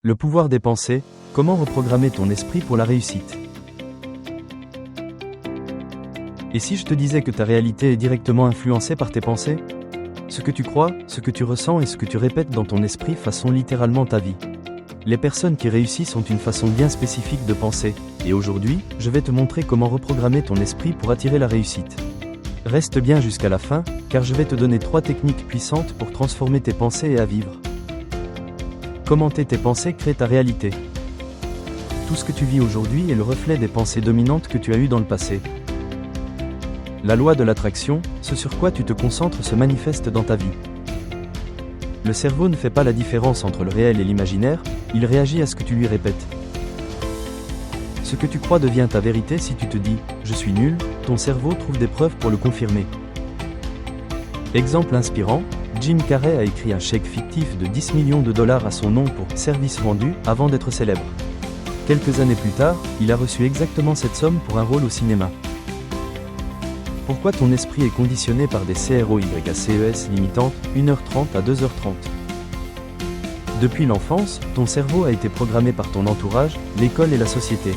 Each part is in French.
Le pouvoir des pensées, comment reprogrammer ton esprit pour la réussite. Et si je te disais que ta réalité est directement influencée par tes pensées? Ce que tu crois, ce que tu ressens et ce que tu répètes dans ton esprit façonnent littéralement ta vie. Les personnes qui réussissent ont une façon bien spécifique de penser, et aujourd'hui, je vais te montrer comment reprogrammer ton esprit pour attirer la réussite. Reste bien jusqu'à la fin, car je vais te donner 3 techniques puissantes pour transformer tes pensées et à vivre. Commenter tes pensées crée ta réalité. Tout ce que tu vis aujourd'hui est le reflet des pensées dominantes que tu as eues dans le passé. La loi de l'attraction, ce sur quoi tu te concentres se manifeste dans ta vie. Le cerveau ne fait pas la différence entre le réel et l'imaginaire, il réagit à ce que tu lui répètes. Ce que tu crois devient ta vérité. Si tu te dis « je suis nul », ton cerveau trouve des preuves pour le confirmer. Exemple inspirant, Jim Carrey a écrit un chèque fictif de 10 millions de dollars à son nom pour « service rendu » avant d'être célèbre. Quelques années plus tard, il a reçu exactement cette somme pour un rôle au cinéma. Pourquoi ton esprit est conditionné par des CROYACES limitantes, 1h30 à 2h30? Depuis l'enfance, ton cerveau a été programmé par ton entourage, l'école et la société.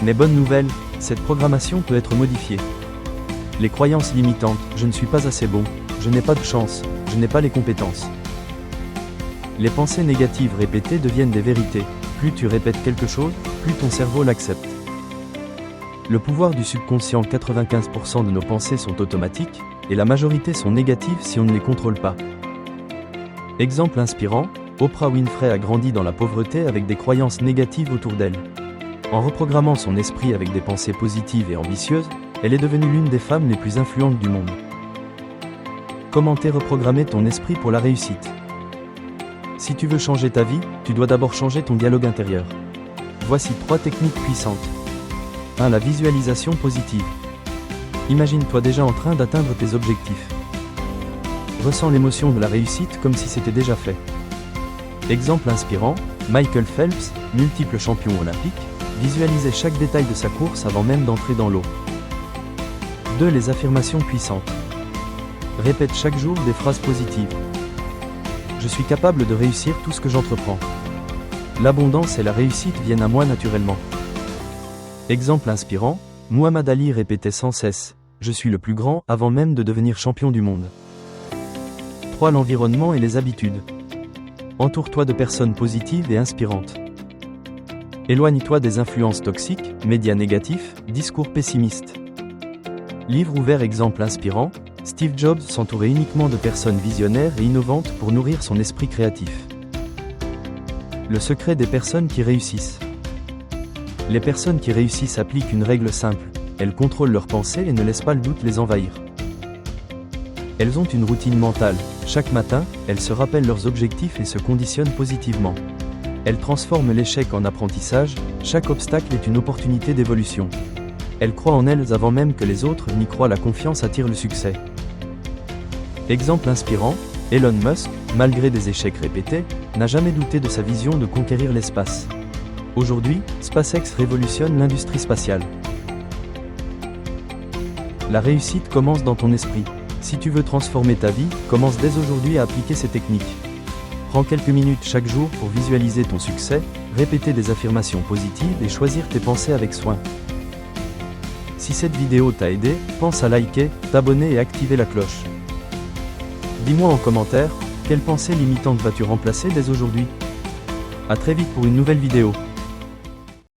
Mais bonne nouvelle, cette programmation peut être modifiée. Les croyances limitantes, je ne suis pas assez bon, je n'ai pas de chance, je n'ai pas les compétences. Les pensées négatives répétées deviennent des vérités. Plus tu répètes quelque chose, plus ton cerveau l'accepte. Le pouvoir du subconscient, 95% de nos pensées sont automatiques, et la majorité sont négatives si on ne les contrôle pas. Exemple inspirant, Oprah Winfrey a grandi dans la pauvreté avec des croyances négatives autour d'elle. En reprogrammant son esprit avec des pensées positives et ambitieuses, elle est devenue l'une des femmes les plus influentes du monde. Commenter reprogrammer ton esprit pour la réussite. Si tu veux changer ta vie, tu dois d'abord changer ton dialogue intérieur. Voici 3 techniques puissantes. 1. La visualisation positive. Imagine-toi déjà en train d'atteindre tes objectifs. Ressens l'émotion de la réussite comme si c'était déjà fait. Exemple inspirant, Michael Phelps, multiple champion olympique, visualisait chaque détail de sa course avant même d'entrer dans l'eau. 2. Les affirmations puissantes. Répète chaque jour des phrases positives. Je suis capable de réussir tout ce que j'entreprends. L'abondance et la réussite viennent à moi naturellement. Exemple inspirant, Muhammad Ali répétait sans cesse « Je suis le plus grand » avant même de devenir champion du monde. 3. L'environnement et les habitudes. Entoure-toi de personnes positives et inspirantes. Éloigne-toi des influences toxiques, médias négatifs, discours pessimistes. Livre ouvert. Exemple inspirant, Steve Jobs s'entourait uniquement de personnes visionnaires et innovantes pour nourrir son esprit créatif. Le secret des personnes qui réussissent. Les personnes qui réussissent appliquent une règle simple, elles contrôlent leurs pensées et ne laissent pas le doute les envahir. Elles ont une routine mentale, chaque matin, elles se rappellent leurs objectifs et se conditionnent positivement. Elles transforment l'échec en apprentissage, chaque obstacle est une opportunité d'évolution. Elles croient en elles avant même que les autres n'y croient. La confiance attire le succès. Exemple inspirant, Elon Musk, malgré des échecs répétés, n'a jamais douté de sa vision de conquérir l'espace. Aujourd'hui, SpaceX révolutionne l'industrie spatiale. La réussite commence dans ton esprit. Si tu veux transformer ta vie, commence dès aujourd'hui à appliquer ces techniques. Prends quelques minutes chaque jour pour visualiser ton succès, répéter des affirmations positives et choisir tes pensées avec soin. Si cette vidéo t'a aidé, pense à liker, t'abonner et activer la cloche. Dis-moi en commentaire, quelle pensée limitante vas-tu remplacer dès aujourd'hui? À très vite pour une nouvelle vidéo.